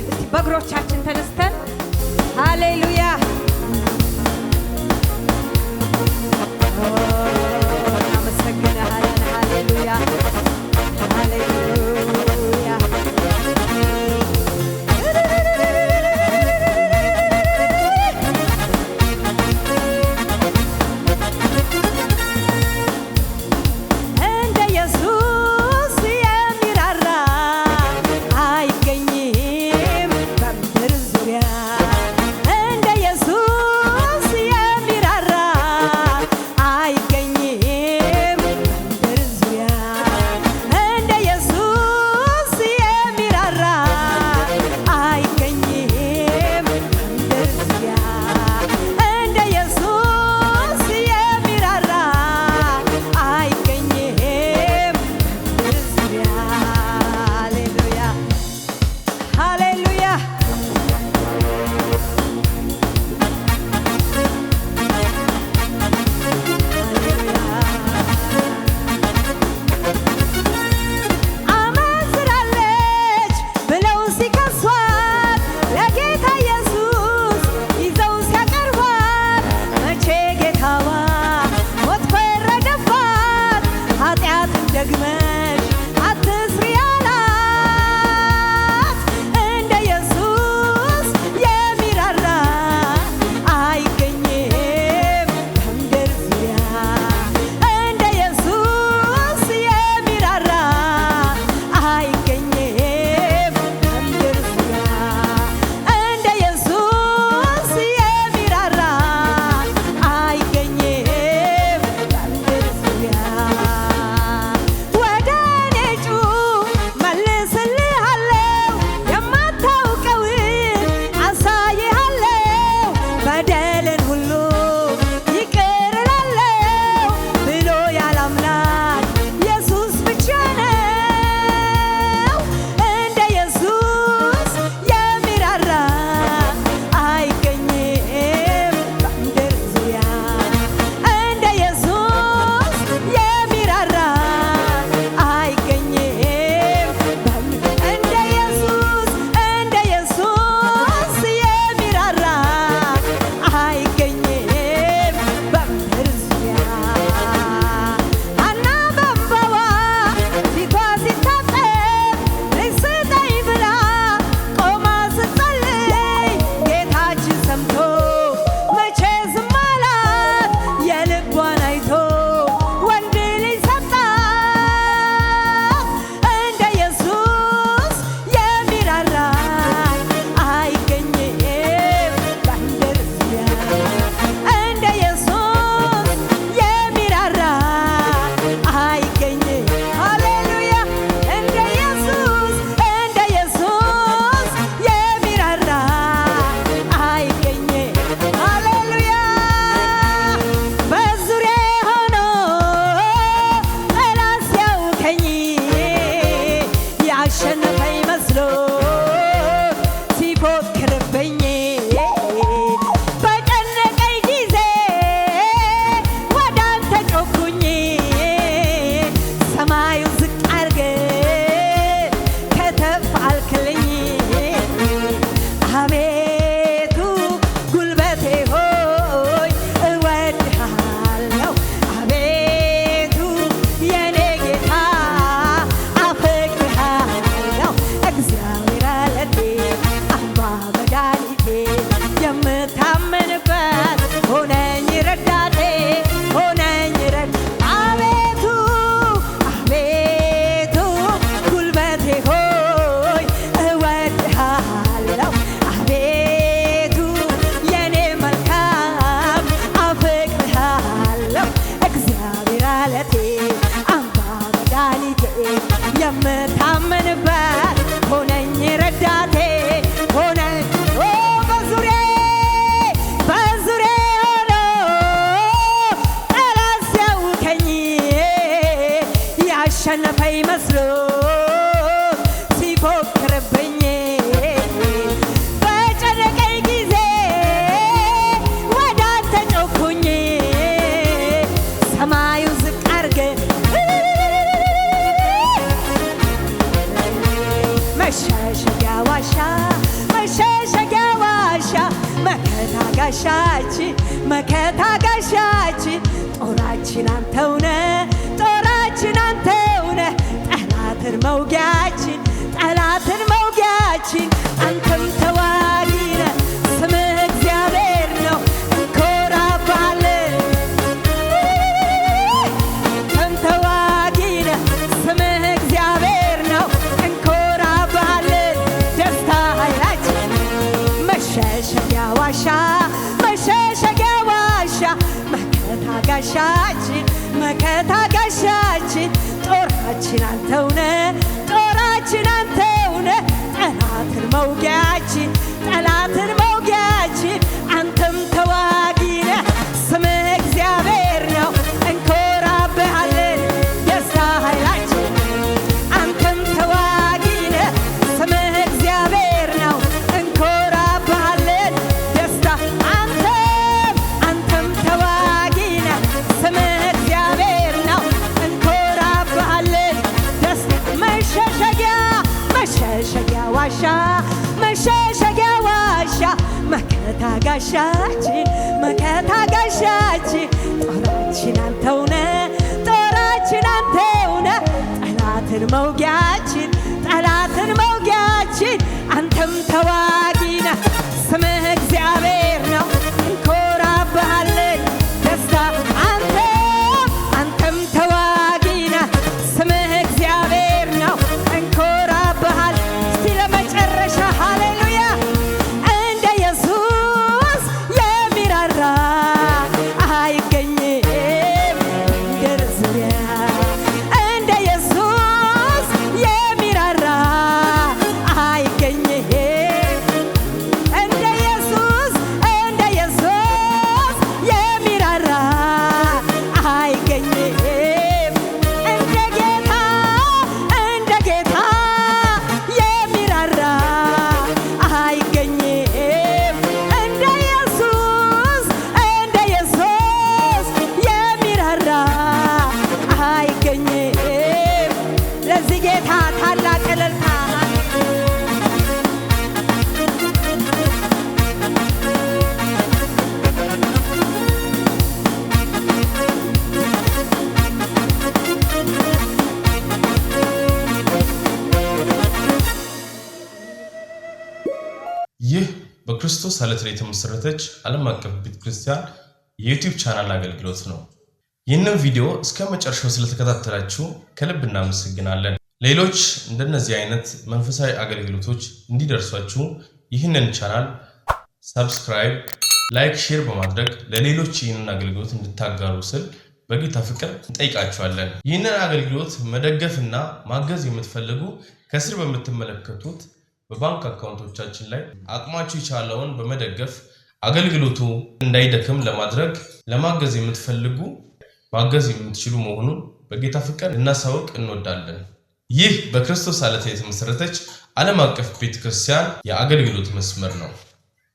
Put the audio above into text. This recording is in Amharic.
እስቲ በእግሮቻችን ተነስተን ሃሌሉያ እናመሰግንሃለን። ሃሌሉያ ሃሌሉያ እንደ ኢየሱስ የሚራራ አይገኝም በምድር ዙሪያ። እንደ ኢየሱስ የሚራራ አይገኝም በምድር ዙሪያ። እንደ ኢየሱስ የሚራራ አይገኝም በምድር ዙሪያ። እንደ ኢየሱስ የሚራራ አይገኝም በምድር ዙሪያ። ሃሌሉያ ሃሌሉያ አመንዝራለች ብለው ሲከሷት ለጌታ ኢየሱስ ይዘው ሲያቀርቧት መቼ ጌታዋ ሞት ፈረደባት። ኃጢአትን ደግመሽ አትስሪ አላት። እንደ ኢየሱስ የሚራራ አይገኝም በምድር ዙሪያ። እንደ ኢየሱስ የሚራራ አይገኝም በምድር ዙሪያ። እንደ ኢየሱስ የሚራራ አይገኝም በምድር ዙሪያ። ወደ እኔ ጩኽ መልስልሃለሁ፣ የማታውቀውን አሳይሃለሁ። በደልን ሁሉ ይቅር እላለሁ ብሎ ያለ አምላክ ኢየሱስ ብቻ ነው። እንደ ኢየሱስ የሚራራ አይገኝም በምድር ዙሪያ። እንደ ኢየሱስ የሚራራ አይገኝም እንደ ኢየሱስ የሚራራ አይገኝም በምድር ዙሪያ። ሐና በእንባዋ ፊቷ ሲታጠብ ልጅ ስጠኝ ብላ ቆማ ስትጸልይ ጌታችን ሰምቶ መቼ ዝም አላት? የልቧን አይቶ ወንድ ልጅ ሰጣት። እንደ ኢየሱስ የሚራራ አይገኝም በምድር ዙሪያ። እንደ ኢየሱስ የሚራራ አይገኝም። ሃሌሉያ እንደ ኢየሱስ የሚራራ አይገኝም። ሃሌሉያ በዙሪያዬ ሆኖ ጠላት ሲያውከኝ ያሸነፈኝ መስሎ ሲፎክርብኝ በጨነቀኝ ጊዜ ወደ አንተ ጮኽኩኝ። ሰማዩ ዝቅ አድርገህ ከተፍ አልክልኝ። አቤቱ ጉልበቴ ሆይ እወድሃለሁ። አቤቱ የኔ ጌታ አፈቅርሃለሁ። እግዚአብሔር አለቴ አምባ መድኃኒቴ የምታመንበት ሆነኝ ረዳቴ ሆነኝ አቤቱ አቤቱ ጉልበቴ ሆይ እወድሃለሁ። አቤቱ የኔ መልካም አፈቅርሃለሁ። እግዚአብሔር አለቴ አምባ መድኃኒቴ የምታመንበት ሆነኝ ረዳቴ ሆነኝ በዙሪያዬ ሆኖ ጠላት ሲያውከኝ ያሸነፈኝ መስሎ ሲፎክርብኝ በጨነቀኝ ጊዜ ወደ አንተ ጮኽኩኝ። ሰማዩ ዝቅ አድርገህ መሸሸጊያ ዋሻ ጋሻችን መከታ ጋሻችን ጦራችን አንተውነ ጦራችን አንተውነ ጠላትን መውጊያችን ጠላትን መውጊያችን አንተም ተዋጊነ ስምህ እግዚአብሔር ነው እንኮራባለን አንተም ተዋጊነ ስምህ እግዚአብሔር ነው እንኮራባለን ደስታ ኃይላችን መሸሸጊያ ዋሻ መሸሸጊያ ዋሻ መከታ ጋሻችን መከታ ጋሻችን ጦራችን አንተውነ ጦራችን አንተውነ ጠላትን መውጊያችን ጠላትን መውጊያችን አንተም ተዋጊነ ስምህ እግዚአብሔር ነው እንኮራብሃለን ደስታ ኃይላችን አንተም ተዋጊነ ስምህ እግዚአብሔር ነው እንኮራብሃለን ደስታ አንተም ተዋጊነ ስምህ እግዚአብሔር ነው እንኮራብሃለን ደስታ መሸሸጊያ ዋሻ መሸሸጊያ ዋሻ መከታ ጋሻችን መከታ ጋሻችን ጦራችን አንተውነ ጦራችን አንተውነ ጠላትን መውጊያችን ጠላትን መውጊያችን አንተም ተዋጊነ ስምህ እግዚአብሔር ነው እንኮራብሃለን ደስታ አንተም ተዋጊነ ስምህ እግዚአብሔር ነው እንኮራብሃል እስቲ ለመጨረሻ ሃሌሉያ እንደ ኢየሱስ የሚራራ አይገኝም መንገድ ዙሪያ እንደ ኢየሱስ የሚራራ አይገኝም እንደ ኢየሱስ የሚራራ አይገኝም እንደ ጌታ የሚራራ አይገኝም እንደ ኢየሱስ የሚራራ አይገኝም ለዚህ ጌታ ታላቅ እልልታ ይህ በክርስቶስ ዓለት ላይ የተመሰረተች ዓለም አቀፍ ቤተክርስቲያን የዩቲዩብ ቻናል አገልግሎት ነው። ይህንን ቪዲዮ እስከ መጨረሻው ስለተከታተላችሁ ከልብ እናመሰግናለን። ሌሎች እንደነዚህ አይነት መንፈሳዊ አገልግሎቶች እንዲደርሷችሁ ይህንን ቻናል ሰብስክራይብ፣ ላይክ፣ ሼር በማድረግ ለሌሎች ይህንን አገልግሎት እንድታጋሩ ስል በጌታ ፍቅር እንጠይቃችኋለን። ይህንን አገልግሎት መደገፍና ማገዝ የምትፈልጉ ከስር በምትመለከቱት በባንክ አካውንቶቻችን ላይ አቅማችሁ የቻለውን በመደገፍ አገልግሎቱ እንዳይደክም ለማድረግ ለማገዝ የምትፈልጉ ማገዝ የምትችሉ መሆኑን በጌታ ፍቅር ልናሳውቅ እንወዳለን። ይህ በክርስቶስ ዓለት የተመሰረተች ዓለም አቀፍ ቤተክርስቲያን የአገልግሎት መስመር ነው።